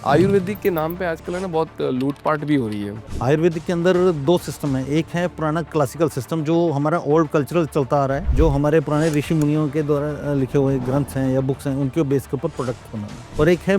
आयुर्वेदिक के नाम पे आजकल है ना बहुत लूटपाट भी हो रही है। आयुर्वेदिक के अंदर दो सिस्टम है। एक है पुराना क्लासिकल सिस्टम जो हमारा ओल्ड कल्चरल चलता आ रहा है, जो हमारे पुराने ऋषि मुनियों के द्वारा लिखे हुए ग्रंथ हैं या बुक्स हैं, उनके बेस के ऊपर प्रोडक्ट बनाना। और एक है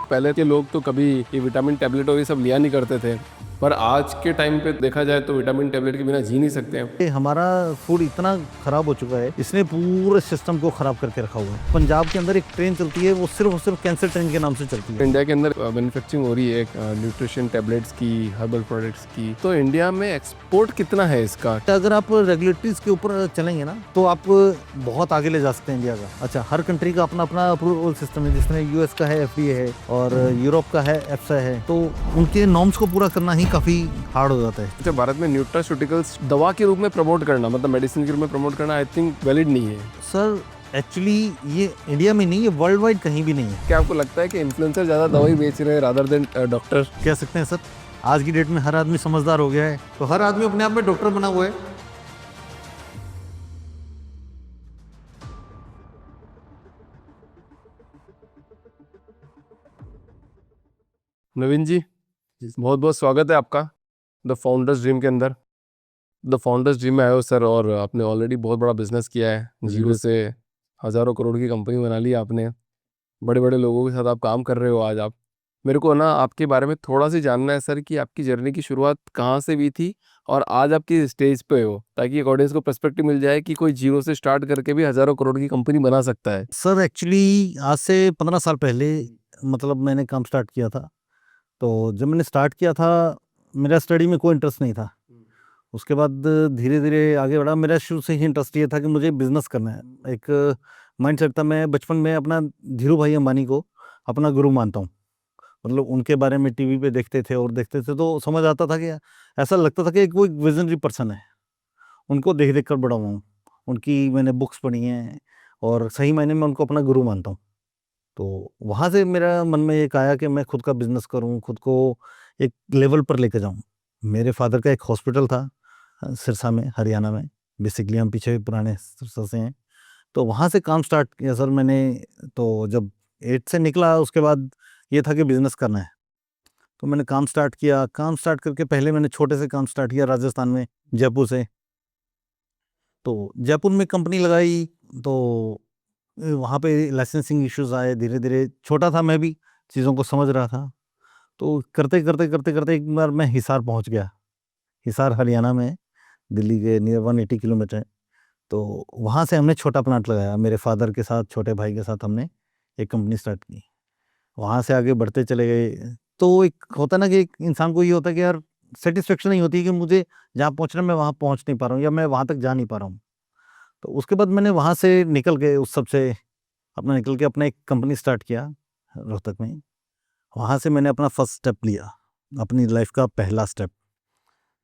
पहले के लोग तो कभी ये विटामिन टैबलेट और ये सब लिया नहीं करते थे, पर आज के टाइम पे देखा जाए तो विटामिन टैबलेट के बिना जी नहीं सकते हैं। ये हमारा फूड इतना खराब हो चुका है, इसने पूरे सिस्टम को खराब करके रखा हुआ है। पंजाब के अंदर एक ट्रेन चलती है, वो सिर्फ और सिर्फ कैंसर ट्रेन के नाम से चलती है। इंडिया के अंदर मैन्युफैक्चरिंग हो रही है न्यूट्रिशन टैबलेट्स की, हर्बल प्रोडक्ट्स की, तो इंडिया में एक्सपोर्ट कितना है इसका? अगर आप रेगुलेटरीज के ऊपर चलेंगे ना तो आप बहुत आगे ले जा सकते हैं इंडिया का। अच्छा, हर कंट्री का अपना अपना अप्रूवल सिस्टम है। जिसमें यूएस का है एफडीए है और यूरोप का है एफसा है, तो उनके नॉर्म्स को पूरा करना ही काफी हार्ड हो जाता है। अच्छा, भारत में न्यूट्रास्यूटिकल्स दवा के रूप में प्रमोट करना, मतलब मेडिसिन के रूप में प्रमोट करना, आई थिंक वैलिड नहीं है। सर एक्चुअली ये इंडिया में नहीं, ये वर्ल्ड वाइड कहीं भी नहीं है। क्या आपको लगता है कि इन्फ्लुएंसर ज्यादा दवाई बेच रहे हैं रादर देन डॉक्टर? कह सकते हैं सर, आज की डेट में हर आदमी समझदार हो गया है, तो हर आदमी अपने आप में डॉक्टर बना हुआ है। नवीन जी, बहुत बहुत स्वागत है आपका द फाउंडर्स ड्रीम के अंदर। द फाउंडर्स ड्रीम में आए हो सर, और आपने ऑलरेडी बहुत बड़ा बिजनेस किया है। जीरो से हज़ारों करोड़ की कंपनी बना ली आपने। बड़े बड़े लोगों के साथ आप काम कर रहे हो आज आप। मेरे को ना आपके बारे में थोड़ा सी जानना है सर कि आपकी जर्नी की शुरुआत कहाँ से हुई थी और आज आप किस स्टेज पे हो, ताकि एक ऑडियंस को पर्सपेक्टिव मिल जाए कि कोई जीरो से स्टार्ट करके भी हज़ारों करोड़ की कंपनी बना सकता है। सर एक्चुअली आज से 15 साल पहले मतलब मैंने काम स्टार्ट किया था। तो जब मैंने स्टार्ट किया था, मेरा स्टडी में कोई इंटरेस्ट नहीं था। उसके बाद धीरे धीरे आगे बढ़ा। मेरा शुरू से ही इंटरेस्ट ये था कि मुझे बिजनेस करना है। एक माइंड सेट था। मैं बचपन में अपना धीरू भाई अंबानी को अपना गुरु मानता हूँ। मतलब उनके बारे में टीवी पे देखते थे और देखते थे तो समझ आता था कि ऐसा लगता था कि कोई विजनरी पर्सन है। उनको देख देख कर बड़ा हुआ हूँ। उनकी मैंने बुक्स पढ़ी हैं और सही मायने में उनको अपना गुरु मानता हूँ। तो वहाँ से मेरा मन में एक आया कि मैं खुद का बिजनेस करूँ, खुद को एक लेवल पर लेके जाऊँ। मेरे फादर का एक हॉस्पिटल था सिरसा में, हरियाणा में। बेसिकली हम पीछे पुराने सिरसा से हैं। तो वहाँ से काम स्टार्ट किया सर मैंने। तो जब 8 से निकला उसके बाद ये था कि बिजनेस करना है। तो मैंने काम स्टार्ट किया। काम स्टार्ट करके पहले मैंने छोटे से काम स्टार्ट किया राजस्थान में, जयपुर से। तो जयपुर में कंपनी लगाई तो वहाँ पे लाइसेंसिंग इश्यूज आए। धीरे धीरे छोटा था मैं भी, चीज़ों को समझ रहा था। तो करते करते करते करते एक बार मैं हिसार पहुँच गया। हिसार हरियाणा में, दिल्ली के नियर 180 किलोमीटर है। तो वहाँ से हमने छोटा प्लांट लगाया। मेरे फादर के साथ, छोटे भाई के साथ हमने एक कंपनी स्टार्ट की। वहाँ से आगे बढ़ते चले गए। तो एक होता ना कि एक इंसान को ये होता है कि यार सेटिस्फेक्शन नहीं होती कि मुझे जहाँ पहुँचना है मैं वहाँ पहुँच नहीं पा रहा हूँ, या मैं वहाँ तक जा नहीं पा रहा हूँ। तो उसके बाद मैंने वहाँ से निकल के उस सब से अपना निकल के अपना एक कंपनी स्टार्ट किया रोहतक में। वहाँ से मैंने अपना फर्स्ट स्टेप लिया, अपनी लाइफ का पहला स्टेप।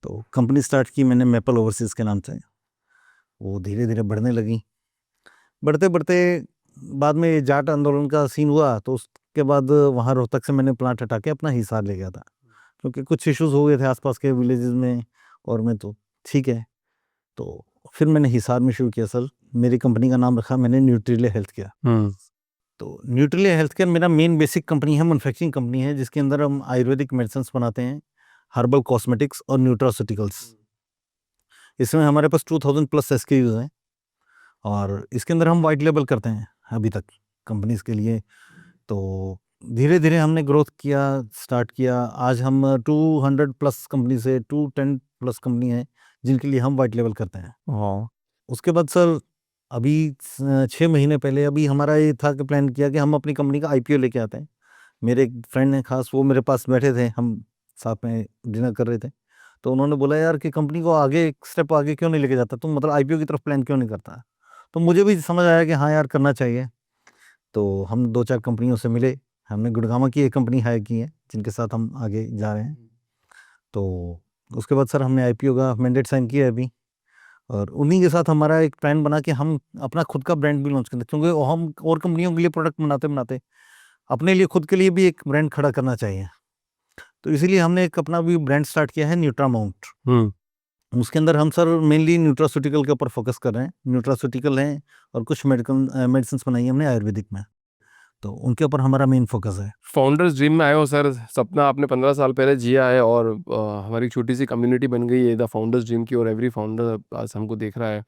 तो कंपनी स्टार्ट की मैंने मैपल ओवरसीज़ के नाम से। वो धीरे धीरे बढ़ने लगी। बढ़ते बढ़ते बाद में ये जाट आंदोलन का सीन हुआ, तो उसके बाद वहाँ रोहतक से मैंने प्लांट हटा के अपना हिसार ले गया था, क्योंकि कुछ इश्यूज हो गए थे आसपास के विलेजेस में। और मैं तो ठीक है, तो फिर मैंने हिसार में शुरू किया। सर मेरी कंपनी का नाम रखा मैंने न्यूट्रिलिया हेल्थ केयर। तो न्यूट्रिलिया हेल्थ केयर मेरा मेन बेसिक कंपनी है, मैन्युफैक्चरिंग कंपनी है, जिसके अंदर हम आयुर्वेदिक मेडिसिन बनाते हैं, हर्बल कॉस्मेटिक्स और न्यूट्रास्यूटिकल्स। इसमें हमारे पास 2000+ SKUs हैं और इसके अंदर हम वाइट लेबल करते हैं अभी तक कंपनीज के लिए। तो धीरे धीरे हमने ग्रोथ किया, स्टार्ट किया। आज हम 200+ कंपनी से 210+ कंपनी है जिनके लिए हम वाइट लेबल करते हैं। हाँ। उसके बाद सर अभी 6 महीने पहले अभी हमारा ये था कि प्लान किया कि हम अपनी कंपनी का IPO लेके आते हैं। मेरे एक फ्रेंड हैं खास, वो मेरे पास बैठे थे, हम साथ में डिनर कर रहे थे। तो उन्होंने बोला यार कि कंपनी को आगे एक स्टेप आगे क्यों नहीं लेके जाता तुम, मतलब IPO की तरफ प्लान क्यों नहीं करता। तो मुझे भी समझ आया कि हाँ यार करना चाहिए। तो हम 2-4 कंपनियों से मिले। हमने गुड़गांव की एक कंपनी हायर की है जिनके साथ हम आगे जा रहे हैं। तो उसके बाद सर हमने IPO का मैंडेट साइन किया है अभी। और उन्हीं के साथ हमारा एक प्लान बना कि हम अपना खुद का ब्रांड भी लॉन्च करते हैं, क्योंकि हम और कंपनियों के लिए प्रोडक्ट बनाते बनाते अपने लिए खुद के लिए भी एक ब्रांड खड़ा करना चाहिए। तो इसीलिए हमने एक अपना भी ब्रांड स्टार्ट किया है, न्यूट्रामाउंट। उसके अंदर हम सर मेनली न्यूट्रास्यूटिकल के ऊपर फोकस कर रहे हैं। न्यूट्रास्यूटिकल हैं और कुछ मेडिकल मेडिसिन बनाई है हमने आयुर्वेदिक में। तो उनके ऊपर हमारा मेन फोकस है। फाउंडर्स ड्रीम में आए हो सर, सपना आपने 15 साल पहले जिया है और हमारी छोटी सी कम्युनिटी बन गई है द फाउंडर्स ड्रीम की, और एवरी फाउंडर आज हमको देख रहा है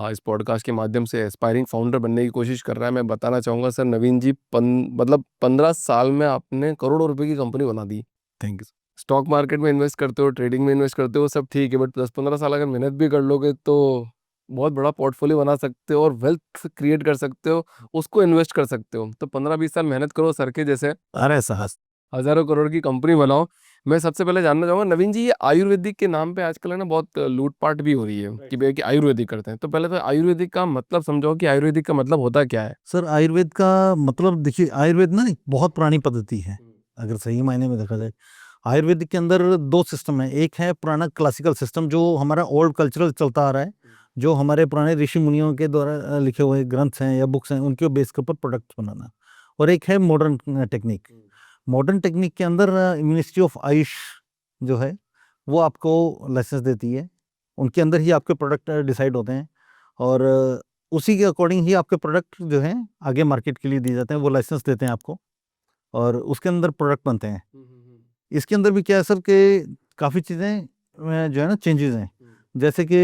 इस पॉडकास्ट के माध्यम से एस्पायरिंग फाउंडर बनने की कोशिश कर रहा है। मैं बताना चाहूँगा सर, नवीन जी मतलब 15 साल में आपने करोड़ों रुपए की कंपनी बना दी। Thank you. स्टॉक मार्केट में इन्वेस्ट करते हो, ट्रेडिंग में इन्वेस्ट करते हो, सब ठीक है, बट 10-15 साल अगर मेहनत भी कर लोगे तो बहुत बड़ा पोर्टफोलियो बना सकते हो और वेल्थ क्रिएट कर सकते हो, उसको इन्वेस्ट कर सकते हो। तो 15-20 साल मेहनत करो सर के जैसे, अरे साहस, हज़ारों करोड़ की कंपनी बनाओ। मैं सबसे पहले जानना चाहूँगा नवीन जी, ये आयुर्वेदिक के नाम पे आजकल है ना बहुत लूट-पाट भी हो रही है कि भैया कि आयुर्वेदिक करते हैं। तो पहले तो आयुर्वेदिक का मतलब समझाओ कि आयुर्वेदिक का मतलब होता क्या है? सर आयुर्वेद का मतलब देखिए, आयुर्वेद ना एक बहुत पुरानी पद्धति है। अगर सही मायने में देखा जाए, आयुर्वेदिक के अंदर 2 सिस्टम है। एक है पुराना क्लासिकल सिस्टम जो हमारा ओल्ड कल्चरल चलता आ रहा है, जो हमारे पुराने ऋषि मुनियों के द्वारा लिखे हुए ग्रंथ हैं या बुक्स हैं, उनके बेस के ऊपर प्रोडक्ट्स बनाना। और एक है मॉडर्न टेक्निक। मॉडर्न टेक्निक के अंदर मिनिस्ट्री ऑफ आयुष जो है, वो आपको लाइसेंस देती है। उनके अंदर ही आपके प्रोडक्ट डिसाइड होते हैं और उसी के अकॉर्डिंग ही आपके प्रोडक्ट जो हैं आगे मार्केट के लिए दिए जाते हैं। वो लाइसेंस देते हैं आपको और उसके अंदर प्रोडक्ट बनते हैं। इसके अंदर भी क्या है सर कि काफ़ी चीज़ें जो है ना चेंजेस हैं। जैसे कि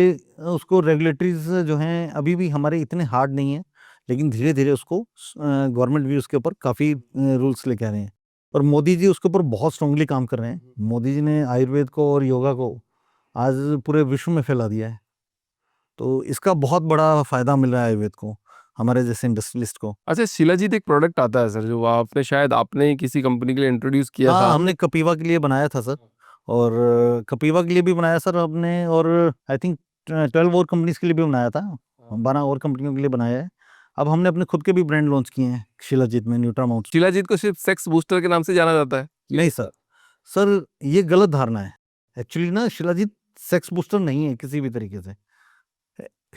उसको रेगुलेटरीज जो हैं अभी भी हमारे इतने हार्ड नहीं हैं, लेकिन धीरे धीरे उसको गवर्नमेंट भी उसके ऊपर काफ़ी रूल्स लेके आ रहे हैं और मोदी जी उसके ऊपर बहुत स्ट्रांगली काम कर रहे हैं। मोदी जी ने आयुर्वेद को और योगा को आज पूरे विश्व में फैला दिया है, तो इसका बहुत बड़ा फ़ायदा मिल रहा है आयुर्वेद को, हमारे जैसे इंडस्ट्रियलिस्ट को। अच्छा, शिलाजीत एक प्रोडक्ट आता है सर, जो आपने शायद आपने ही किसी कंपनी के लिए इंट्रोड्यूस किया हाँ, था। हमने कपीवा के लिए बनाया था सर, और कपीवा के लिए भी बनाया सर हमने, और आई थिंक 12 और कंपनीज़ के लिए भी बनाया था। 12 और कंपनियों के लिए बनाया है। अब हमने अपने खुद के भी ब्रांड लॉन्च किए हैं शिलाजीत में, न्यूट्रामाउथ। शिलाजीत को सिर्फ सेक्स बूस्टर के नाम से जाना जाता है? नहीं सर, सर ये गलत धारणा है। एक्चुअली ना शिलाजीत सेक्स बूस्टर नहीं है किसी भी तरीके से।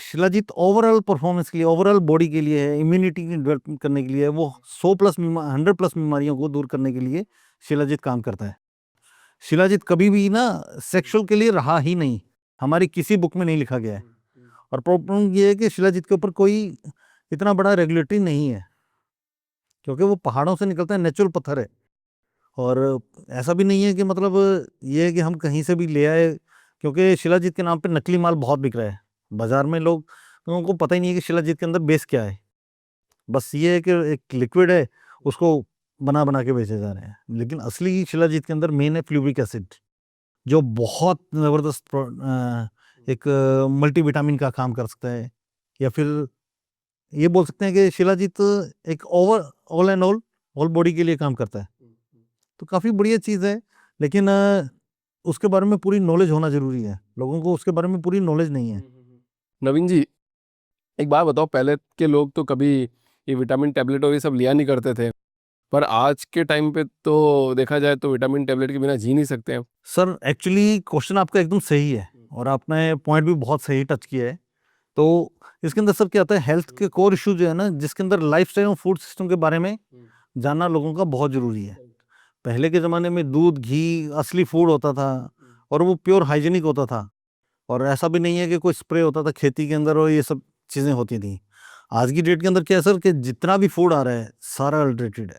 शिलाजीत ओवरऑल परफॉर्मेंस के लिए, ओवरऑल बॉडी के लिए है, इम्यूनिटी डेवलप करने के लिए है, वो 100 प्लस बीमारियों को दूर करने के लिए शिलाजीत काम करता है। शिलाजीत कभी भी ना सेक्सुअल के लिए रहा ही नहीं, हमारी किसी बुक में नहीं लिखा गया है। और प्रॉब्लम ये है कि शिलाजीत के ऊपर कोई इतना बड़ा रेगुलेटरी नहीं है, क्योंकि वो पहाड़ों से निकलता है, नेचुरल पत्थर है। और ऐसा भी नहीं है कि मतलब ये है कि हम कहीं से भी ले आए, क्योंकि शिलाजीत के नाम पे नकली माल बहुत बिक रहा है बाजार में। लोगों को पता ही नहीं है कि शिलाजीत के अंदर बेस क्या है। बस ये है कि एक लिक्विड है, उसको बना बना के बेचे जा रहे हैं, लेकिन असली शिलाजीत के अंदर मेन है फ्लूरिक एसिड, जो बहुत ज़बरदस्त एक मल्टीविटामिन का काम कर सकता है। या फिर ये बोल सकते हैं कि शिलाजीत एक ऑल एंड ऑल बॉडी के लिए काम करता है। तो काफ़ी बढ़िया चीज़ है, लेकिन उसके बारे में पूरी नॉलेज होना ज़रूरी है। लोगों को उसके बारे में पूरी नॉलेज नहीं है। नवीन जी, एक बात बताओ, पहले के लोग तो कभी ये विटामिन टैबलेट और ये सब लिया नहीं करते थे, पर आज के टाइम पे तो देखा जाए तो विटामिन टैबलेट के बिना जी नहीं सकते हैं। सर एक्चुअली क्वेश्चन आपका एकदम सही है और आपने पॉइंट भी बहुत सही टच किया है। तो इसके अंदर सर क्या आता है, हेल्थ के कोर इश्यू जो है ना, जिसके अंदर लाइफस्टाइल और फूड सिस्टम के बारे में जानना लोगों का बहुत ज़रूरी है। पहले के ज़माने में दूध, घी असली फूड होता था और वो प्योर हाइजीनिक होता था, और ऐसा भी नहीं है कि कोई स्प्रे होता था खेती के अंदर और ये सब चीज़ें होती थी। आज की डेट के अंदर क्या है सर कि जितना भी फूड आ रहा है सारा अल्टरेटेड है।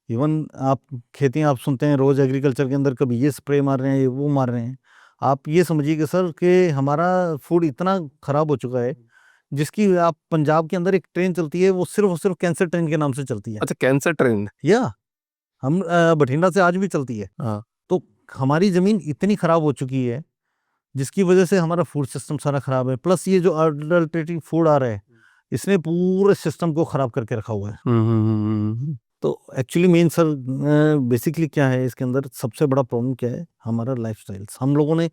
इवन आप खेती आप सुनते हैं रोज़ एग्रीकल्चर के अंदर, कभी ये स्प्रे मार रहे हैं, ये वो मार रहे हैं। आप ये समझिए कि सर कि हमारा फूड इतना ख़राब हो चुका है, जिसकी आप पंजाब के अंदर एक ट्रेन चलती है, वो सिर्फ़ और सिर्फ़ कैंसर ट्रेन के नाम से चलती है। अच्छा, कैंसर ट्रेंड। या हम बठिंडा से आज भी चलती है। हाँ। तो हमारी ज़मीन इतनी ख़राब हो चुकी है, जिसकी वजह से हमारा फूड सिस्टम सारा ख़राब है। प्लस ये जो अडल्ट्रेटिव फूड आ रहा है, इसने पूरे सिस्टम को ख़राब करके रखा हुआ है। तो एक्चुअली मेन सर बेसिकली क्या है इसके अंदर, सबसे बड़ा प्रॉब्लम क्या है, हमारा लाइफ़स्टाइल्स। हम लोगों ने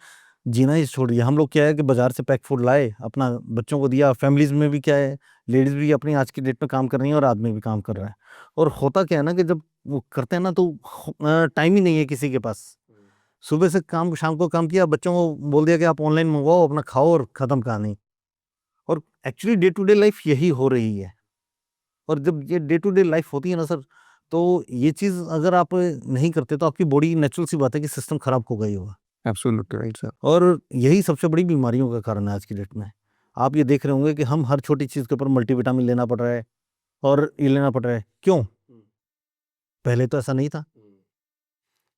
जीना ही छोड़ दिया। हम लोग क्या है कि बाज़ार से पैक फूड लाए, अपना बच्चों को दिया। फैमिलीज़ में भी क्या है, लेडीज़ भी अपनी आज की डेट में काम कर रही हैं और आदमी भी काम कर रहा है। और होता क्या है ना कि जब वो करते हैं ना, तो टाइम ही नहीं है किसी के पास। सुबह से काम, शाम को काम किया, बच्चों को बोल दिया कि आप ऑनलाइन मंगवाओ, अपना खाओ और ख़त्म कहानी। और actually day to day life यही हो रही है। और जब ये डे टू डे लाइफ़ होती है ना सर, तो ये चीज़ अगर आप नहीं करते, तो आपकी बॉडी, नेचुरल सी बात है कि सिस्टम ख़राब होगा ही होगा। Absolutely right sir. और यही सबसे बड़ी बीमारियों का कारण है आज की डेट में। आप ये देख रहे होंगे कि हम हर छोटी चीज़ के ऊपर मल्टीविटामिन लेना पड़ रहा है, और ये लेना पड़ रहा है। क्यों? पहले तो ऐसा नहीं था।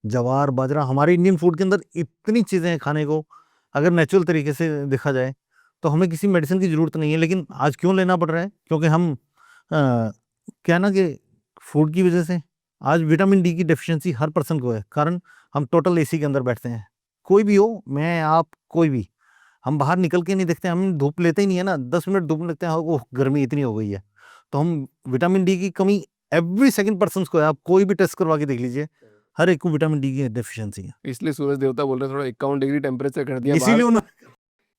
जवार बाजरा, हमारे इंडियन फूड के अंदर इतनी चीज़ें हैं खाने को, अगर नेचुरल तरीके से देखा जाए तो हमें किसी मेडिसिन की ज़रूरत नहीं है। लेकिन आज क्यों लेना पड़ रहा है? क्योंकि हम क्या ना कि फूड की वजह से आज विटामिन डी की डेफिशिएंसी हर पर्सन को है। कारण हम टोटल एसी के अंदर बैठते हैं, कोई भी हो, मैं आप कोई भी, हम बाहर निकल के नहीं देखते, हम धूप लेते ही नहीं है ना। 10 मिनट धूप लेते हैं, ओह गर्मी इतनी हो गई है। तो हम विटामिन डी की कमी एवरी सेकंड पर्सन को है। आप कोई भी टेस्ट करवा के देख लीजिए, हर एक को विटामिन डी की डेफिशिएंसी है। इसलिए सूरज देवता बोल रहे हैं थोड़ा 51 डिग्री टेम्परेचर कर दिया इसीलिए बाहर उन्होंने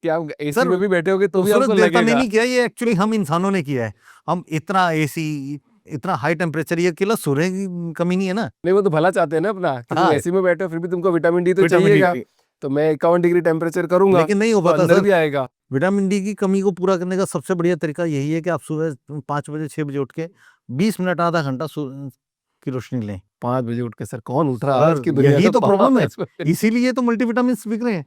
कि आप एसी सर, में भी बैठे होगे तो भी सूरज आपको देवता ने लगेगा। नहीं किया, ये एक्चुअली हम इंसानों ने किया है। हम इतना एसी, इतना हाई टेम्परेचर, ये अकेला सूर्य की कमी नहीं है ना। नहीं वो तो भला चाहते हैं ना अपना कि तुम हाँ, एसी में बैठे हो फिर भी तुमको विटामिन डी तो विटामिन चाहिएगा। डी, तो मैं 51 डिग्री टेम्परेचर करूंगा लेकिन नहीं हो तो पाता अंदर सर। भी आएगा। विटामिन डी की कमी को पूरा करने का सबसे बढ़िया तरीका यही है कि आप सुबह 5 बजे 6 बजे उठ के 20 मिनट आधा घंटा सूरज की रोशनी लें। 5 बजे उठ के सर कौन उठ रहा है आज सर, की दुनिया यही में तो प्रॉब्लम है। 5 बजे? इसीलिए तो मल्टीविटामिन बिक रहे हैं।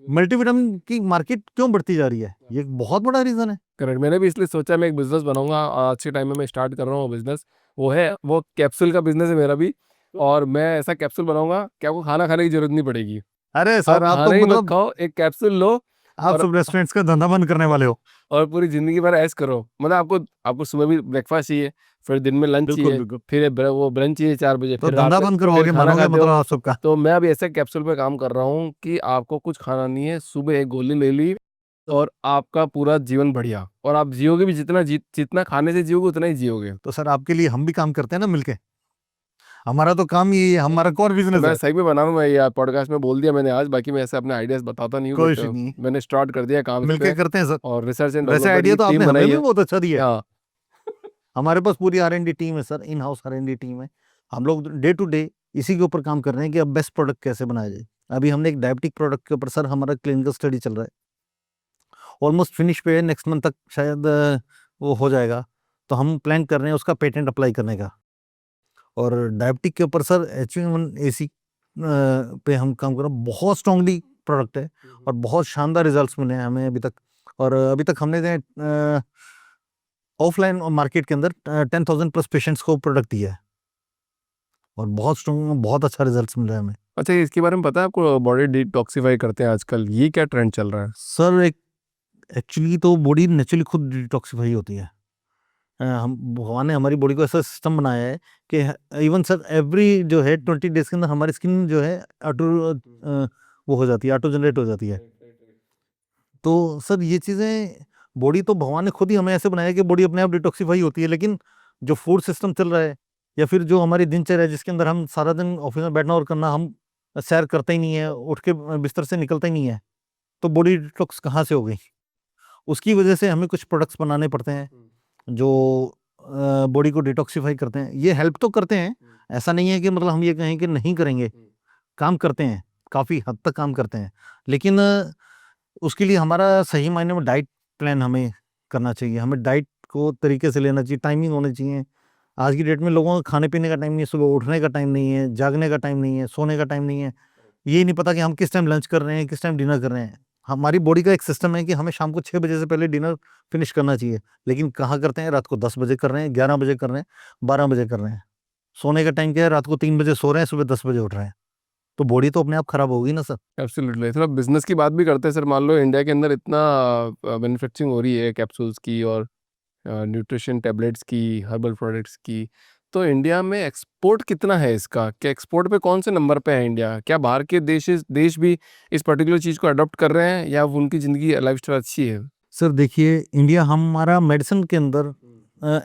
मल्टीविटामिन की मार्केट क्यों बढ़ती जा रही है, ये एक बहुत बड़ा रीजन है। करेक्ट, मैंने भी इसलिए सोचा मैं एक बिजनेस बनाऊंगा। आज के टाइम में मैं स्टार्ट कर रहा हूँ बिजनेस, वो कैप्सूल का बिजनेस है मेरा भी। और मैं ऐसा कैप्सूल बनाऊंगा कि आपको खाना खाने की जरूरत नहीं पड़ेगी। अरे आप सर, आप तो खाना ही मत मतलब खाओ, एक कैप्सूल लो आप और सब रेस्टोरेंट्स का धंधा बंद करने वाले हो। और पूरी जिंदगी भर ऐश करो। मतलब आपको सुबह भी ब्रेकफास्ट चाहिए, फिर दिन में लंच बिल्कुल चाहिए, बिल्कुल, फिर वो ब्रंच चाहिए 4 बजे, तो फिर रात धंधा में बंद फिर करवाओगे, खाना मानोगे खाते मतलब हो। आप सबका। तो मैं अभी ऐसे कैप्सूल पे काम कर रहा हूँ कि आपको कुछ खाना नहीं है, सुबह एक गोली ले ली और आपका पूरा जीवन बढ़िया। और आप जियोगे भी जितना खाने से जियोगे उतना ही जियोगे। तो सर, आपके लिए हम भी काम करते हैं ना मिलके। हमारा तो काम ये, हमारा कोर बिजनेस मैं है। सही में बना रहा हूँ। मैं यार पॉडकास्ट में बोल दिया मैंने आज, बाकी मैं ऐसे अपने आइडियाज बताता नहीं हूँ, कोई बट इशू नहीं, मैंने स्टार्ट कर दिया काम इस मिलके पे। करते हैं सर। और रिसर्च एंड वैसे डेवलपमेंट आइडिया की तो टीम आपने हमें बनाई भी है। बहुत अच्छा दिया है। हाँ, हमारे पास पूरी R&D टीम है sir, in house R&D team है। हम लोग डे टू डे इसी के ऊपर काम कर रहे हैं कि अब बेस्ट प्रोडक्ट कैसे बनाया जाए। अभी हमने एक डायबिटिक प्रोडक्ट के ऊपर सर हमारा क्लिनिकल स्टडी चल रहा है, ऑलमोस्ट फिनिश पे है। नेक्स्ट मंथ तक शायद वो हो जाएगा। तो हम प्लान कर रहे हैं उसका पेटेंट अप्लाई करने का। और डायबिटिक के ऊपर सर HbA1c पे हम काम कर रहे हैं। बहुत स्ट्रांगली प्रोडक्ट है और बहुत शानदार रिजल्ट्स मिले हैं हमें अभी तक। और अभी तक हमने ऑफलाइन मार्केट के अंदर 10,000 प्लस पेशेंट्स को प्रोडक्ट दिया है और बहुत स्ट्रॉन्ग, बहुत अच्छा रिजल्ट्स मिल रहा है हमें। अच्छा इसके बारे में पता है आपको? बॉडी डिटॉक्सिफाई करते हैं आजकल, ये क्या ट्रेंड चल रहा है? सर, एक एक्चुअली तो बॉडी नेचुरली खुद डिटॉक्सिफाई होती है। हम भगवान ने हमारी बॉडी को ऐसा सिस्टम बनाया है कि इवन सर एवरी जो है 20 डेज के अंदर हमारी स्किन जो है ऑटो वो हो जाती है, ऑटो जनरेट हो जाती है। तो सर ये चीज़ें, बॉडी तो भगवान ने खुद ही हमें ऐसे बनाया है कि बॉडी अपने आप डिटॉक्सिफाई होती है। लेकिन जो फूड सिस्टम चल रहा है या फिर जो हमारी दिनचर्या है जिसके अंदर हम सारा दिन ऑफिस में बैठना और करना, हम सैर करते ही नहीं है, उठ के बिस्तर से निकलते ही नहीं है, तो बॉडी डिटॉक्स कहाँ से हो गई? उसकी वजह से हमें कुछ प्रोडक्ट्स बनाने पड़ते हैं जो बॉडी को डिटॉक्सिफाई करते हैं। ये हेल्प तो करते हैं, ऐसा नहीं है कि मतलब हम ये कहें कि नहीं करेंगे, काम करते हैं, काफ़ी हद तक काम करते हैं। लेकिन उसके लिए हमारा सही मायने में डाइट प्लान हमें करना चाहिए। हमें डाइट को तरीके से लेना चाहिए, टाइमिंग होनी चाहिए। आज की डेट में लोगों को खाने पीने का टाइम नहीं है, सुबह उठने का टाइम नहीं है, जागने का टाइम नहीं है, सोने का टाइम नहीं है। ये नहीं पता कि हम किस टाइम लंच कर रहे हैं, किस टाइम डिनर कर रहे हैं। हमारी बॉडी का एक सिस्टम है कि हमें शाम को 6 बजे से पहले डिनर फिनिश करना चाहिए। लेकिन कहाँ करते हैं? रात को 10 बजे कर रहे हैं, 11 बजे कर रहे हैं, 12 बजे कर रहे हैं। सोने का टाइम क्या है? रात को 3 बजे सो रहे हैं, सुबह 10 बजे उठ रहे हैं। तो बॉडी तो अपने आप खराब होगी ना सर। एब्सोल्युटली। थोड़ा बिजनेस की बात भी करते हैं सर। मान लो इंडिया के अंदर इतना मैन्युफैक्चरिंग हो रही है कैप्सूल्स की और न्यूट्रिशन टैबलेट्स की, हर्बल प्रोडक्ट्स की, तो इंडिया में एक्सपोर्ट कितना है इसका? क्या एक्सपोर्ट पे कौन से नंबर पे है इंडिया? क्या बाहर के देश भी इस पर्टिकुलर चीज़ को अडॉप्ट कर रहे हैं या उनकी ज़िंदगी लाइफस्टाइल अच्छी है? सर देखिए, इंडिया हमारा मेडिसिन के अंदर,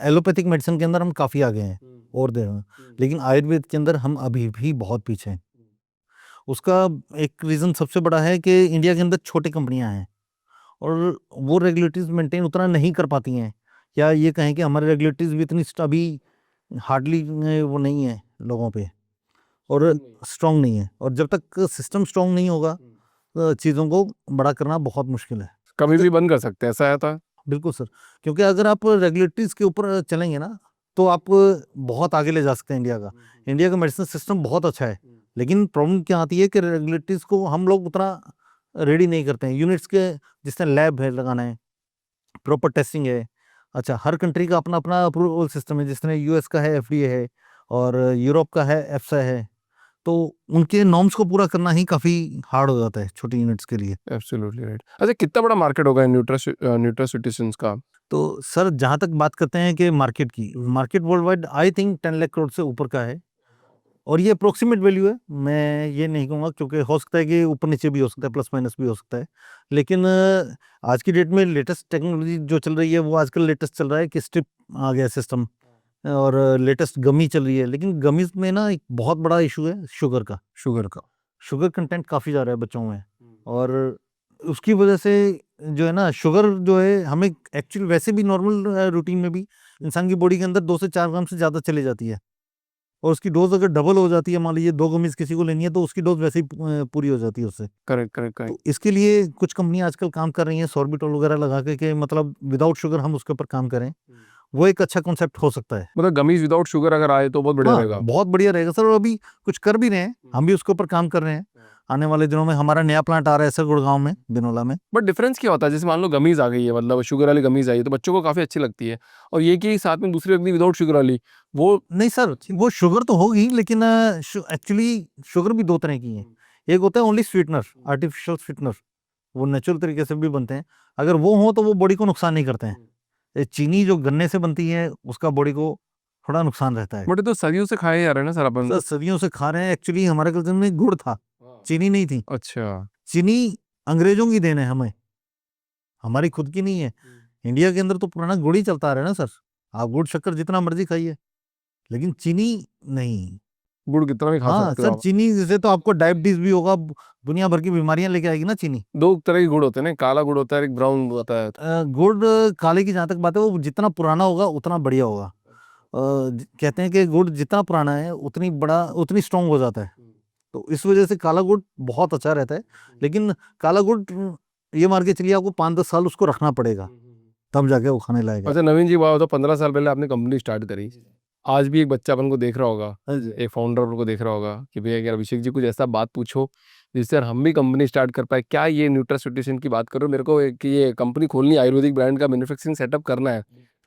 एलोपैथिक मेडिसिन के अंदर हम काफ़ी आगे हैं और दे रहे हैं। लेकिन आयुर्वेद के अंदर हम अभी भी बहुत पीछे हैं। उसका एक रीज़न सबसे बड़ा है कि इंडिया के अंदर छोटी कंपनियां हैं और वो रेगुलेटरीज मेंटेन उतना नहीं कर पाती हैं। या ये कहें कि हमारे रेगुलेटरीज भी इतनी अभी हार्डली वो नहीं है लोगों पे, और स्ट्रांग नहीं है। और जब तक सिस्टम स्ट्रांग नहीं होगा, चीज़ों को बड़ा करना बहुत मुश्किल है। कभी भी बंद कर सकते हैं, ऐसा है था? बिल्कुल सर, क्योंकि अगर आप रेगुलेटरीज के ऊपर चलेंगे ना, तो आप बहुत आगे ले जा सकते हैं इंडिया का। इंडिया का मेडिसिन सिस्टम बहुत अच्छा है, लेकिन प्रॉब्लम क्या आती है कि रेगुलेटरीज को हम लोग उतना रेडी नहीं करते हैं। यूनिट्स के जिस तरह लैब है लगाना है, प्रॉपर टेस्टिंग है, अच्छा, हर कंट्री का अपना अपना अप्रूवल सिस्टम है। जिस तरह यूएस का है एफडीए है, और यूरोप का है एफसा है। तो उनके नॉर्म्स को पूरा करना ही काफ़ी हार्ड हो जाता है छोटी यूनिट्स के लिए। Absolutely right. अच्छा, कितना बड़ा मार्केट होगा न्यूट्रास्यूटिशंस का? तो सर, जहाँ तक बात करते हैं कि मार्केट की, market world wide I think 10 lakh crore से ऊपर का है। और ये अप्रोक्सीमेट वैल्यू है, मैं ये नहीं कहूँगा, क्योंकि हो सकता है कि ऊपर नीचे भी हो सकता है, प्लस माइनस भी हो सकता है। लेकिन आज की डेट में लेटेस्ट टेक्नोलॉजी जो चल रही है, वो आजकल लेटेस्ट चल रहा है कि स्ट्रिप आ गया सिस्टम, और लेटेस्ट गमी चल रही है। लेकिन गमीज में ना एक बहुत बड़ा इशू है शुगर का। शुगर कंटेंट काफ़ी ज़्यादा है बच्चों में, और उसकी वजह से जो है ना, शुगर जो है हमें एक्चुअली वैसे भी नॉर्मल रूटीन में भी इंसान की बॉडी के अंदर 2 से 4 ग्राम से ज़्यादा चली जाती है। और उसकी डोज अगर डबल हो जाती है, मान लीजिए 2 गमीज किसी को लेनी है, तो उसकी डोज वैसे ही पूरी हो जाती है उससे। करेक्ट करेक्ट तो करेक्ट। इसके लिए कुछ कंपनियां आजकल काम कर रही हैं सॉर्बिटॉल वगैरह लगा के, कि मतलब विदाउट शुगर हम उसके ऊपर काम करें। वो एक अच्छा कॉन्सेप्ट हो सकता है। मतलब गमीज विदाउट शुगर अगर आए तो बहुत बढ़िया हाँ, रहेगा। बहुत बढ़िया रहेगा सर। और अभी कुछ कर भी रहे हैं, हम भी उसके ऊपर काम कर रहे हैं। आने वाले दिनों में हमारा नया प्लांट आ रहा है सर, गुड़गांव में, बिनोला में। बट डिफरेंस क्या होता है? जैसे मान लो गमीज आ गई है, मतलब शुगर वाली गमीज आई है तो बच्चों को काफी अच्छी लगती है, और ये कि साथ में दूसरी लगती है विदाउट शुगर वाली, वो नहीं सर, वो शुगर तो होगी, लेकिन एक्चुअली शुगर भी 2 तरह की है। एक होता है ओनली स्वीटनर, आर्टिफिशियल स्वीटनर, वो नेचुरल तरीके से भी बनते हैं। अगर वो हो तो वो बॉडी को नुकसान नहीं करते हैं। ये चीनी जो गन्ने से बनती है, उसका बॉडी को थोड़ा नुकसान रहता है। बट ये तो सदियों से खाए जा रहे हैं ना सर अपन। सर, सदियों से खा रहे हैं। एक्चुअली हमारे कल्चर में गुड़ था, चीनी नहीं थी। अच्छा। चीनी अंग्रेजों की देन है हमें, हमारी खुद की नहीं है। इंडिया के अंदर तो पुराना गुड़ ही चलता आ रहा है ना सर। आप गुड़ शक्कर जितना मर्जी खाइए, लेकिन चीनी नहीं। गुड़ कितना भी खा हाँ सकते हो सर, आप। चीनी से तो आपको डायबिटीज भी होगा, दुनिया भर की बीमारियां लेके आएगी ना चीनी। दो तरह के गुड़ होते हैं ना, काला गुड़ होता है, एक ब्राउन होता है। गुड़ काले की जहाँ तक बात है, वो जितना पुराना होगा उतना बढ़िया होगा। कहते हैं कि गुड़ जितना पुराना है उतनी स्ट्रांग हो जाता है। तो इस वजह से काला गुड़ बहुत अच्छा रहता है। लेकिन काला गुड़, ये मार के चलिए, आपको 5-10 साल उसको रखना पड़ेगा, तब जाके वो खाने लायक है। अच्छा नवीन जी, बात तो 15 साल पहले आपने कंपनी स्टार्ट करी, आज भी एक बच्चा अपन को देख रहा होगा, हाँ जी। एक फाउंडर अपन को देख रहा होगा कि भैया यार अभिषेक जी कुछ ऐसा बात पूछो जिससे यार हम भी कंपनी स्टार्ट कर पाए। क्या ये न्यूट्रास्यूटिशन की बात करो मेरे को कि ये कंपनी खोलनी है, आयुर्वेदिक ब्रांड का मैन्युफैक्चरिंग सेटअप करना है,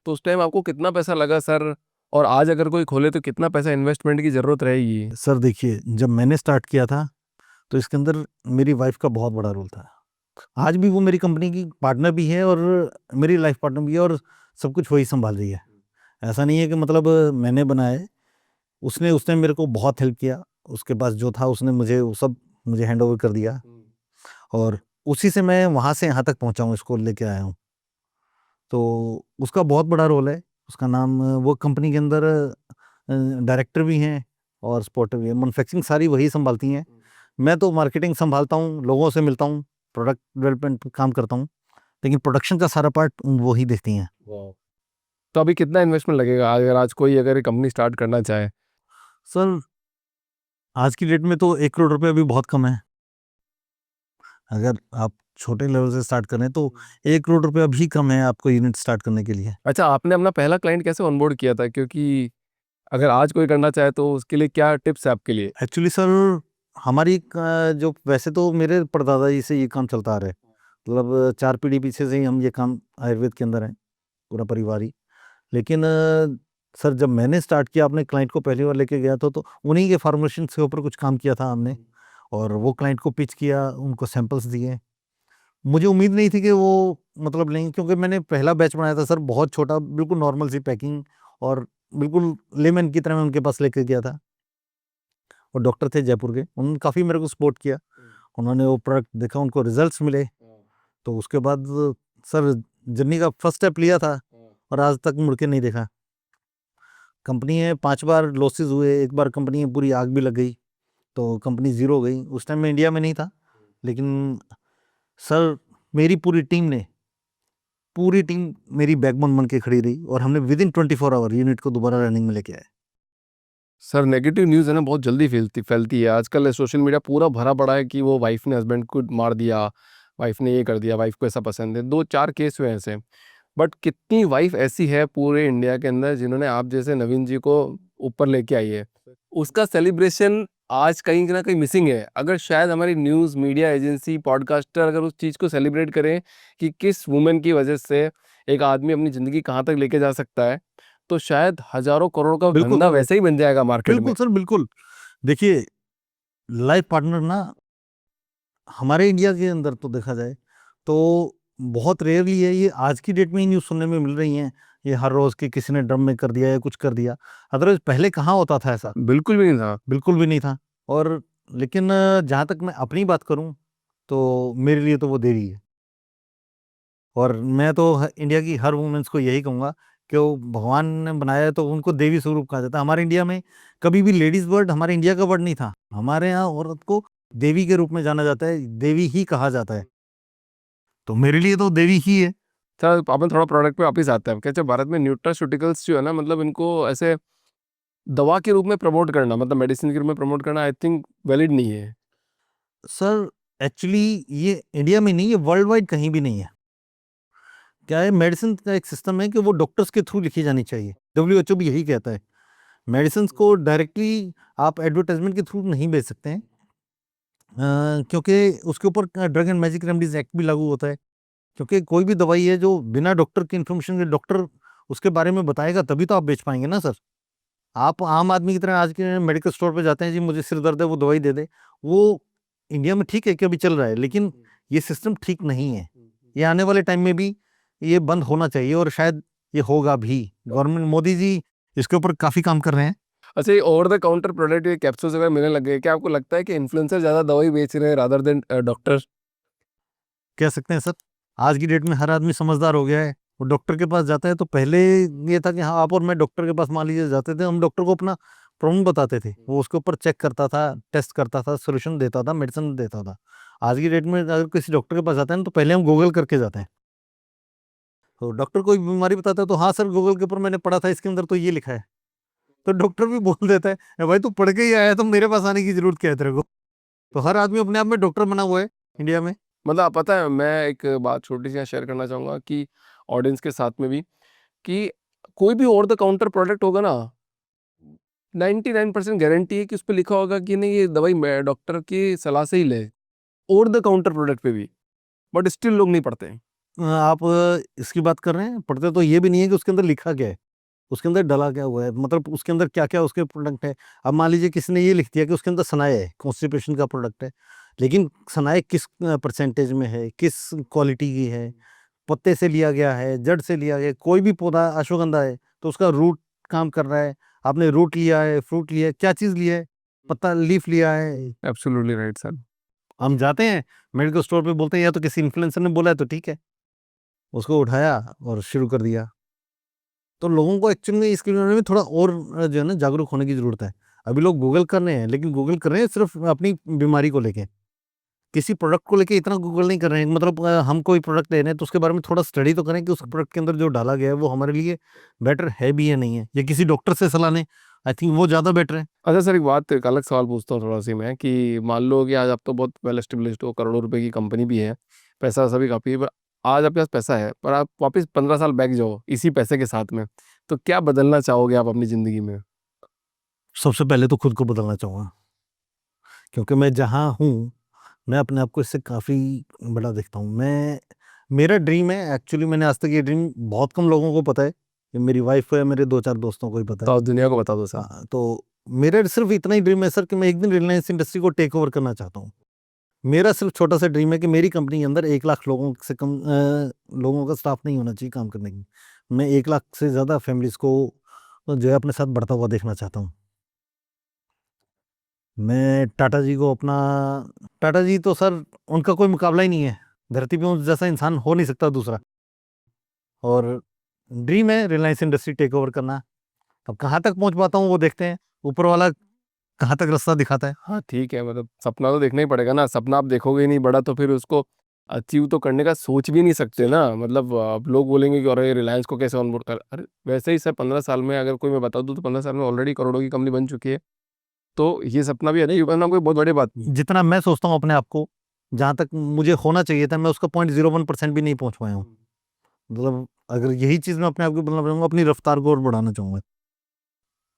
तो उस टाइम आपको कितना पैसा लगा सर? और आज अगर कोई खोले तो कितना पैसा इन्वेस्टमेंट की जरूरत रहेगी? सर देखिए, जब मैंने स्टार्ट किया था, तो इसके अंदर मेरी वाइफ का बहुत बड़ा रोल था। आज भी वो मेरी कंपनी की पार्टनर भी है, और मेरी लाइफ पार्टनर भी है, और सब कुछ वही संभाल रही है। ऐसा नहीं है कि मतलब मैंने बनाया है। उसने मेरे को बहुत हेल्प किया। उसके पास जो था उसने मुझे वो सब मुझे हैंड ओवर कर दिया, और उसी से मैं वहाँ से यहाँ तक पहुँचा हूँ, इसको लेके आया हूँ। तो उसका बहुत बड़ा रोल है। उसका नाम, वो कंपनी के अंदर डायरेक्टर भी हैं और सपोर्टर भी हैं। मैन्युफैक्चरिंग सारी वही संभालती हैं। मैं तो मार्केटिंग संभालता हूँ, लोगों से मिलता हूँ, प्रोडक्ट डेवलपमेंट पे काम करता हूँ, लेकिन प्रोडक्शन का सारा पार्ट वो ही देखती हैं। तो अभी कितना इन्वेस्टमेंट लगेगा अगर आज कोई अगर कंपनी स्टार्ट करना चाहे? सर, आज की डेट में तो 1 करोड़ रुपए अभी बहुत कम है। अगर आप छोटे लेवल से स्टार्ट करें तो 1 करोड़ रुपए अभी कम है आपको यूनिट स्टार्ट करने के लिए। अच्छा, आपने अपना पहला क्लाइंट कैसे ऑनबोर्ड किया था? क्योंकि अगर आज कोई करना चाहे तो उसके लिए क्या टिप्स है आपके लिए? एक्चुअली सर, हमारी जो वैसे तो मेरे परदादा जी से ये काम चलता आ रहा है, मतलब 4 पीढ़ी पीछे से ही हम ये काम आयुर्वेद के अंदर हैं, पूरा परिवार ही। लेकिन सर, जब मैंने स्टार्ट किया, अपने क्लाइंट को पहली बार लेके गया था, तो उन्हीं के फॉर्मुलेशन के ऊपर कुछ काम किया था हमने, और वो क्लाइंट को पिच किया, उनको सैंपल्स दिए। मुझे उम्मीद नहीं थी कि वो मतलब लेंगे, क्योंकि मैंने पहला बैच बनाया था सर, बहुत छोटा, बिल्कुल नॉर्मल सी पैकिंग, और बिल्कुल लेमन की तरह मैं उनके पास लेके गया था। वो डॉक्टर थे जयपुर के, उन्होंने काफ़ी मेरे को सपोर्ट किया। उन्होंने वो प्रोडक्ट देखा, उनको रिजल्ट्स मिले, तो उसके बाद सर, जर्नी का फर्स्ट स्टेप लिया था, और आज तक मुड़ के नहीं देखा। कंपनी है 5 बार लॉसेस हुए, एक बार कंपनी में पूरी आग भी लग गई, तो कंपनी ज़ीरो हो गई। उस टाइम मैं इंडिया में नहीं था, लेकिन सर, मेरी पूरी टीम मेरी बैकबोन बन के खड़ी रही, और हमने विदिन 24 आवर यूनिट को दोबारा रनिंग में लेके आए। सर नेगेटिव न्यूज़ है ना बहुत जल्दी फैलती है आजकल। सोशल मीडिया पूरा भरा पड़ा है कि वो वाइफ ने हस्बैंड को मार दिया, वाइफ ने ये कर दिया, वाइफ को ऐसा पसंद है। 2-4 केस हुए ऐसे। बट कितनी वाइफ ऐसी है पूरे इंडिया के अंदर जिन्होंने आप जैसे नवीन जी को ऊपर लेके आई है? उसका सेलिब्रेशन आज कहीं ना कहीं मिसिंग है। अगर शायद हमारी न्यूज़ मीडिया एजेंसी पॉडकास्टर अगर उस चीज़ को सेलिब्रेट करें कि किस वुमेन की वजह से एक आदमी अपनी ज़िंदगी कहाँ तक लेके जा सकता है, तो शायद हज़ारों करोड़ का बिल्कुल धंधा सर, वैसे ही बन जाएगा मार्केट में। बिल्कुल सर, बिल्कुल। देखिए, लाइफ पार्टनर ना हमारे इंडिया के अंदर तो देखा जाए तो बहुत रेयरली है, ये आज की डेट में ही न्यूज़ सुनने में मिल रही हैं। ये हर रोज़ कि किसी ने ड्रम में कर दिया या कुछ कर दिया। अदरवाइज़ पहले कहाँ होता था ऐसा? बिल्कुल भी नहीं था। बिल्कुल भी नहीं था। और लेकिन जहाँ तक मैं अपनी बात करूँ, तो मेरे लिए तो वो देवी है। और मैं तो इंडिया की हर वुमेन्स को यही कहूँगा कि वो भगवान ने बनाया है तो उनको देवी स्वरूप कहा जाता है। हमारे इंडिया में कभी भी लेडीज वर्ड हमारे इंडिया का वर्ड नहीं था। हमारे यहाँ औरत को देवी के रूप में जाना जाता है, देवी ही कहा जाता है। तो मेरे लिए तो देवी ही है। सर अपन थोड़ा प्रोडक्ट पे वापस आते हैं। कैसे भारत में न्यूट्रास्यूटिकल्स जो है ना, मतलब इनको ऐसे दवा के रूप में प्रमोट करना, मतलब मेडिसिन के रूप में प्रमोट करना, आई थिंक वैलिड नहीं है। सर एक्चुअली ये इंडिया में नहीं, ये वर्ल्ड वाइड कहीं भी नहीं है। क्या है, मेडिसिन का एक सिस्टम है कि वो डॉक्टर्स के थ्रू लिखी जानी चाहिए। डब्ल्यूएचओ भी यही कहता है। मेडिसिन को डायरेक्टली आप एडवर्टाइजमेंट के थ्रू नहीं बेच सकते हैं, क्योंकि उसके ऊपर drug and magic remedies act भी लागू होता है। क्योंकि कोई भी दवाई है जो बिना डॉक्टर की इन्फॉर्मेशन के डॉक्टर उसके बारे में बताएगा तभी तो आप बेच पाएंगे ना सर। आप आम आदमी की तरह आज के मेडिकल स्टोर पे जाते हैं, जी मुझे सिर दर्द है वो दवाई दे दे। वो इंडिया में ठीक है कि अभी चल रहा है, लेकिन ये सिस्टम ठीक नहीं है। ये आने वाले टाइम में भी ये बंद होना चाहिए और शायद ये होगा भी। गवर्नमेंट मोदी जी इसके ऊपर काफ़ी काम कर रहे हैं। अच्छा, ये ओवर द काउंटर प्रोडक्ट, ये कैप्सूल्स वगैरह मिलने लग गए, क्या आपको लगता है कि इन्फ्लुएंसर ज़्यादा दवाई बेच रहे हैं रादर देन डॉक्टर? कह सकते हैं सर, आज की डेट में हर आदमी समझदार हो गया है। वो डॉक्टर के पास जाता है तो पहले ये था कि हाँ, आप और मैं डॉक्टर के पास मान लीजिए जाते थे, हम डॉक्टर को अपना प्रॉब्लम बताते थे, वो उसके ऊपर चेक करता था, टेस्ट करता था, सोल्यूशन देता था, मेडिसिन देता था। आज की डेट में अगर किसी डॉक्टर के पास जाते हैं ना, तो पहले हम गूगल करके जाते हैं। तो डॉक्टर कोई बीमारी बताता है तो हाँ सर, गूगल के ऊपर मैंने पढ़ा था, इसके अंदर तो ये लिखा है। तो डॉक्टर भी बोल देता है, "ए भाई तू पढ़ के ही आया है, तो मेरे पास आने की जरूरत क्या है तेरे को?" तो हर आदमी अपने आप में डॉक्टर बना हुआ है इंडिया में। मतलब आप पता है, मैं एक बात छोटी सी यहाँ शेयर करना चाहूँगा कि ऑडियंस के साथ में भी, कि कोई भी ओवर द काउंटर प्रोडक्ट होगा ना, 99% गारंटी है कि उस पे लिखा होगा कि नहीं ये दवाई डॉक्टर की सलाह से ही ले, ओवर द काउंटर प्रोडक्ट पे भी, बट स्टिल लोग नहीं पढ़ते हैं। आप इसकी बात कर रहे हैं, पढ़ते तो ये भी नहीं है कि उसके अंदर लिखा क्या है, उसके अंदर डला क्या हुआ है, मतलब उसके अंदर क्या-क्या उसके प्रोडक्ट है। अब मान लीजिए किसी ने ये लिख दिया कि उसके अंदर सनाए है, कॉन्स्टिपेशन का प्रोडक्ट है, लेकिन सनाए किस परसेंटेज में है, किस क्वालिटी की है, पत्ते से लिया गया है, जड़ से लिया गया है, कोई भी पौधा अश्वगंधा है, तो उसका रूट काम कर रहा है, आपने रूट लिया है, फ्रूट लिया है, क्या चीज़ लिया है, पत्ता लीफ लिया है। Absolutely right sir. हम जाते हैं मेडिकल स्टोर पे, बोलते हैं या तो किसी इन्फ्लुएंसर ने बोला है तो ठीक है, उसको उठाया और शुरू कर दिया। तो लोगों को एक्चुअली में इसके बारे में थोड़ा और जो है ना जागरूक होने की ज़रूरत है। अभी लोग गूगल कर रहे हैं, लेकिन गूगल कर रहे हैं सिर्फ़ अपनी बीमारी को लेके। किसी प्रोडक्ट को लेके इतना गूगल नहीं कर रहे हैं, मतलब हम कोई प्रोडक्ट ले रहे हैं तो उसके बारे में थोड़ा स्टडी तो करें कि उस प्रोडक्ट के अंदर जो डाला गया है वो हमारे लिए बेटर है भी या नहीं है, या किसी डॉक्टर से सलाह लें, आई थिंक वो ज़्यादा बेटर है। अच्छा सर, एक बात, एक अलग सवाल पूछता हूँ थोड़ा सी मैं, कि मान लो कि आज आप तो बहुत वेल एस्टेब्लिश्ड हो, करोड़ों रुपए की कंपनी भी है, पैसा वैसा भी काफ़ी है, पर आज आपके पास पैसा है, पर आप वापस 15 साल बैक जाओ इसी पैसे के साथ में, तो क्या बदलना चाहोगे आप अपनी ज़िंदगी में? सबसे पहले तो खुद को बदलना चाहूँगा, क्योंकि मैं जहाँ हूँ, मैं अपने आप को इससे काफ़ी बड़ा देखता हूँ। मेरा ड्रीम है, एक्चुअली मैंने आज तक ये ड्रीम बहुत कम लोगों को पता है, कि मेरी वाइफ़ को या मेरे 2-4 दोस्तों को ही पता तो है। आप दुनिया को बता दो सर। हाँ, तो मेरा सिर्फ़ इतना ही ड्रीम है सर कि मैं एक दिन रिलायंस इंडस्ट्री को टेक ओवर करना चाहता हूँ। मेरा सिर्फ़ छोटा-सा ड्रीम है कि मेरी कंपनी के अंदर 1 लाख लोगों से कम लोगों का स्टाफ नहीं होना चाहिए काम करने की। मैं 1 लाख से ज़्यादा फैमिलीज़ को जो है अपने साथ बढ़ता हुआ देखना चाहता हूँ। मैं टाटा जी को अपना टाटा जी तो सर उनका कोई मुकाबला ही नहीं है। धरती पे उस जैसा इंसान हो नहीं सकता दूसरा। और ड्रीम है रिलायंस इंडस्ट्री टेक ओवर करना। अब कहाँ तक पहुँच पाता हूँ वो देखते हैं। ऊपर वाला कहाँ तक रास्ता दिखाता है। हाँ, ठीक है, मतलब सपना तो देखना ही पड़ेगा ना, सपना आप देखोगे ही नहीं बड़ा तो फिर उसको अचीव तो करने का सोच भी नहीं सकते ना, मतलब अब लोग बोलेंगे कि अरे रिलायंस को कैसे ऑनबोर्ड कर, अरे वैसे ही सर 15 साल में अगर कोई मैं बता दूँ तो 15 साल में ऑलरेडी करोड़ों की कंपनी बन चुकी है, तो ये सपना भी है ना, ये बनना कोई बहुत बड़ी बात नहीं है। जितना मैं सोचता हूँ अपने आप को, जहाँ तक मुझे होना चाहिए था, मैं उसका 0.01% भी नहीं पहुँच पाया हूँ। मतलब अगर यही चीज़ मैं अपने आप को बोलना चाहूँगा, अपनी रफ्तार को और बढ़ाना चाहूँगा।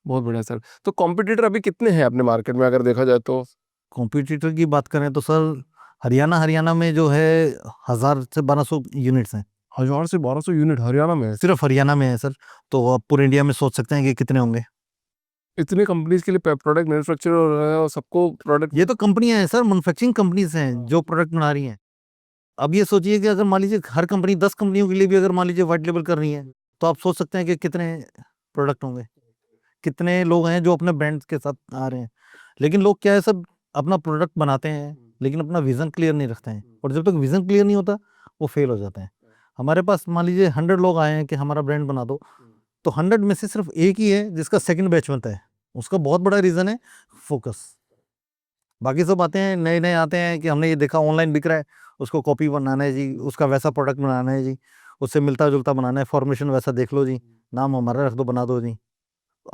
बहुत बढ़िया सर। तो कॉम्पिटिटर अभी कितने हैं अपने मार्केट में अगर देखा जाए तो? कॉम्पिटिटर की बात करें तो सर हरियाणा में जो है 1000 से 1200 यूनिट्स हैं। 1000 से 1200 यूनिट हरियाणा में? सिर्फ हरियाणा में है सर। तो आप पूरे इंडिया में सोच सकते हैं कि कितने होंगे। इतनी कंपनीज के लिए प्रोडक्ट मैन्युफैक्चर हो रहा है और सबको प्रोडक्ट। ये तो कंपनियां हैं सर, मैन्युफैक्चरिंग कंपनीज हैं जो प्रोडक्ट बना रही हैं। अब ये सोचिए कि अगर मान लीजिए हर कंपनी 10 कंपनियों के लिए भी अगर मान लीजिए व्हाइट लेबल कर रही है, तो आप सोच सकते हैं कि कितने प्रोडक्ट होंगे, कितने लोग हैं जो अपने ब्रांड के साथ आ रहे हैं। लेकिन लोग क्या है, सब अपना प्रोडक्ट बनाते हैं लेकिन अपना विजन क्लियर नहीं रखते हैं, और जब तक विजन क्लियर नहीं होता वो फेल हो जाते हैं। हमारे पास मान लीजिए 100 लोग आए हैं कि हमारा ब्रांड बना दो, तो 100 में से सिर्फ एक ही है जिसका सेकंड बैच बनता है। उसका बहुत बड़ा रीजन है फोकस। बाकी सब आते हैं, नए नए आते हैं कि हमने ये देखा ऑनलाइन बिक रहा है, उसको कॉपी बनाना है जी, उसका वैसा प्रोडक्ट बनाना है जी, उससे मिलता जुलता बनाना है, फॉर्मेशन वैसा देख लो जी, नाम हमारा रख दो, बना दो जी।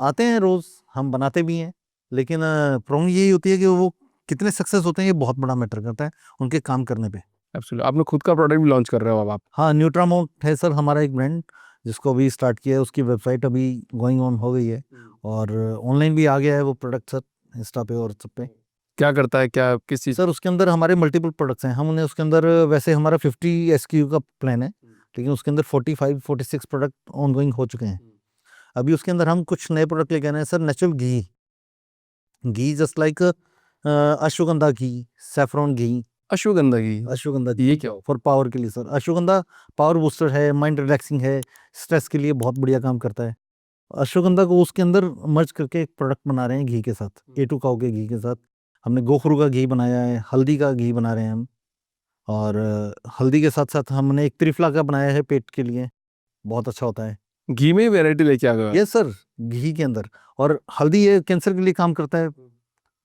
आते हैं रोज, हम बनाते भी हैं, लेकिन प्रॉब्लम यही होती है कि वो कितने सक्सेस होते हैं ये बहुत बड़ा मैटर करता है उनके काम करने पे। एब्सोल्युटली। आपने खुद का प्रोडक्ट भी लॉन्च कर रहे हो अब आप? हाँ, न्यूट्रामाउंट है सर हमारा एक ब्रांड, जिसको अभी स्टार्ट किया है। उसकी वेबसाइट अभी गोइंग ऑन हो गई है, और ऑनलाइन भी आ गया है वो प्रोडक्ट सर, इंस्टा पे और सब पे। क्या करता है, क्या किस चीज? सर उसके अंदर हमारे मल्टीपल प्रोडक्ट्स हैं। हमने उसके अंदर, वैसे हमारा 50 SKU का प्लान है, लेकिन उसके अंदर 45-46 प्रोडक्ट ऑनगोइंग हो चुके हैं। अभी उसके अंदर हम कुछ नए प्रोडक्ट लेके आए हैं सर। नेचुरल घी जस्ट लाइक अश्वगंधा घी, सैफरॉन घी। अश्वगंधा की? अश्वगंधा ये क्या हो? फॉर पावर के लिए सर। अश्वगंधा पावर बूस्टर है, माइंड रिलैक्सिंग है, स्ट्रेस के लिए बहुत बढ़िया काम करता है। अश्वगंधा को उसके अंदर मर्ज करके एक प्रोडक्ट बना रहे हैं घी के साथ, A2 काऊ के घी के साथ। हमने गोखरू का घी बनाया है, हल्दी का घी बना रहे हैं हम, और हल्दी के साथ साथ हमने एक त्रिफला का बनाया है पेट के लिए, बहुत अच्छा होता है। घी में वैरायटी लेके आ गए? ये सर घी के अंदर, और हल्दी ये कैंसर के लिए काम करता है,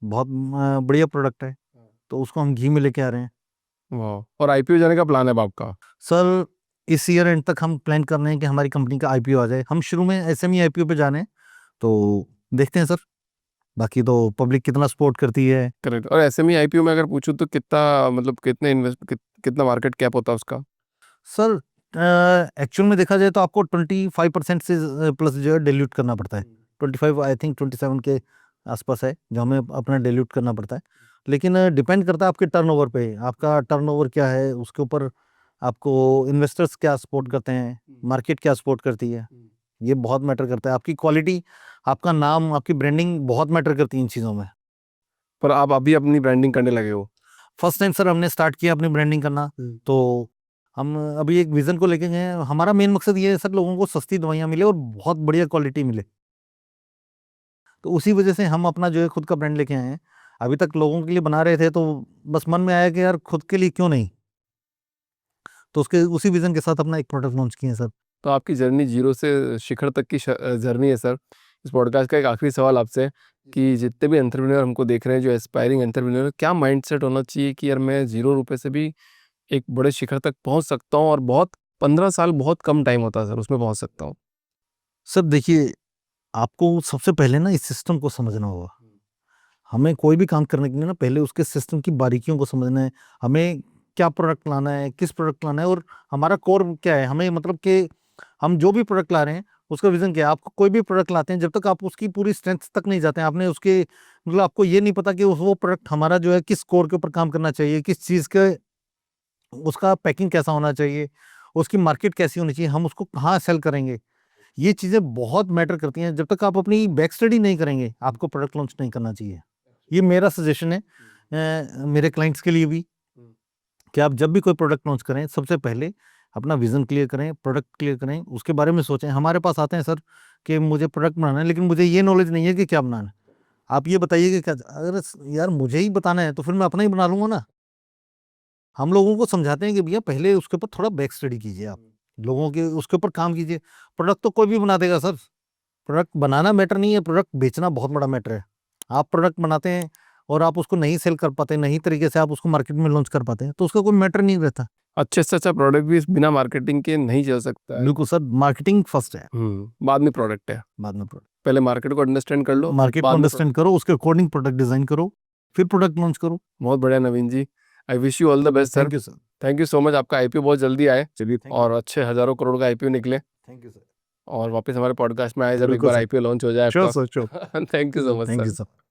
बहुत बढ़िया प्रोडक्ट है, तो उसको हम घी में लेके आ रहे हैं। वाह। और आईपीओ जाने का प्लान है अब आपका? सर इस ईयर एंड तक हम प्लान कर रहे हैं कि हमारी कंपनी का IPO आ जाए। हम शुरू में SME IPO पे जाने हैं, तो देखते हैं सर, बाकी तो पब्लिक कितना सपोर्ट करती है। करेक्ट। और एसएमई आईपीओ में अगर पूछूं तो कितना, मतलब कितने कितना मार्केट कैप होता है उसका? सर एक्चुअल में देखा जाए तो आपको 25% से प्लस जो है डिल्यूट करना पड़ता है। 25 आई थिंक 27 के आसपास है जो हमें अपना डिल्यूट करना पड़ता है, लेकिन डिपेंड करता है आपके टर्नओवर पे। आपका टर्नओवर क्या है उसके ऊपर, आपको इन्वेस्टर्स क्या सपोर्ट करते हैं, मार्केट क्या सपोर्ट करती है, ये बहुत मैटर करता है। आपकी क्वालिटी, आपका नाम, आपकी ब्रांडिंग बहुत मैटर करती है इन चीज़ों में। पर आप अभी अपनी ब्रांडिंग करने लगे हो? फर्स्ट टाइम सर हमने स्टार्ट किया अपनी ब्रांडिंग करना, तो हम अभी एक विजन को लेके गए हैं। हमारा मेन मकसद ये है सर, लोगों को सस्ती दवाइयाँ मिले और बहुत बढ़िया क्वालिटी मिले, तो उसी वजह से हम अपना जो है खुद का ब्रांड लेके आए हैं। अभी तक लोगों के लिए बना रहे थे, तो बस मन में आया कि यार खुद के लिए क्यों नहीं, तो उसके उसी विजन के साथ अपना एक प्रोडक्ट लॉन्च किए हैं सर। तो आपकी जर्नी जीरो से शिखर तक की जर्नी है सर। इस पॉडकास्ट का एक आखिरी सवाल आपसे, कि जितने भी एंटरप्रेन्योर हमको देख रहे हैं, जो एस्पायरिंग एंटरप्रेन्योर, क्या माइंडसेट होना चाहिए कि यार मैं 0 रुपए से भी एक बड़े शिखर तक पहुंच सकता हूं, और बहुत 15 साल बहुत कम टाइम होता है सर, उसमें पहुंच सकता हूं? सर देखिए, आपको सबसे पहले ना इस सिस्टम को समझना होगा। हमें कोई भी काम करने के लिए ना पहले उसके सिस्टम की बारीकियों को समझना है। हमें क्या प्रोडक्ट लाना है, किस प्रोडक्ट लाना है, और हमारा कोर क्या है। हमें मतलब कि हम जो भी प्रोडक्ट ला रहे हैं उसका विजन क्या है। आपको कोई भी प्रोडक्ट लाते हैं, जब तक आप उसकी पूरी स्ट्रेंथ तक नहीं जाते हैं, आपने उसके मतलब आपको ये नहीं पता कि वो प्रोडक्ट हमारा जो है किस कोर के ऊपर काम करना चाहिए, किस चीज़ के, उसका पैकिंग कैसा होना चाहिए, उसकी मार्केट कैसी होनी चाहिए, हम उसको कहाँ सेल करेंगे, ये चीज़ें बहुत मैटर करती हैं। जब तक आप अपनी बैक स्टडी नहीं करेंगे, आपको प्रोडक्ट लॉन्च नहीं करना चाहिए। ये मेरा सजेशन है मेरे क्लाइंट्स के लिए भी, कि आप जब भी कोई प्रोडक्ट लॉन्च करें, सबसे पहले अपना विजन क्लियर करें, प्रोडक्ट क्लियर करें, उसके बारे में सोचें। हमारे पास आते हैं सर कि मुझे प्रोडक्ट बनाना है, लेकिन मुझे ये नॉलेज नहीं है कि क्या बनाना है। आप ये बताइए कि क्या, अगर यार मुझे ही बताना है तो फिर मैं अपना ही बना लूंगा ना। हम लोगों को समझाते हैं कि भैया पहले उसके ऊपर थोड़ा बैक स्टडी कीजिए, आप लोगों के उसके ऊपर काम कीजिए। प्रोडक्ट तो कोई भी बना देगा सर, प्रोडक्ट बनाना मैटर नहीं है, प्रोडक्ट बेचना बहुत बड़ा मैटर है। आप प्रोडक्ट बनाते हैं और आप उसको नहीं सेल कर पाते, नहीं तरीके से आप उसको मार्केट में लॉन्च कर पाते हैं, तो उसका कोई मैटर नहीं रहता। अच्छे से अच्छा प्रोडक्ट भी बिना मार्केटिंग के नहीं चल सकता है। बिल्कुल सर, मार्केटिंग फर्स्ट है, बाद में प्रोडक्ट है। बाद में प्रोडक्ट। पहले मार्केट को अंडरस्टैंड कर लो, मार्केट को बाद में अंडरस्टैंड करो, उसके अकॉर्डिंग प्रोडक्ट डिजाइन करो, फिर प्रोडक्ट लॉन्च करो। बहुत बढ़िया Naveen ji, I wish you all the best sir. Thank you sir. Thank you so much. आपका आईपीओ बहुत जल्दी आए, चलिए, और अच्छे हजारों करोड़ का आईपीओ निकले, थैंक यू सर। और वापस हमारे पॉडकास्ट में आए जब एक बिल्कुल बार सर। आईपीओ लॉन्च हो जाए श्योर आपका। Sir, sure. Thank you so much thank you sir. Sir.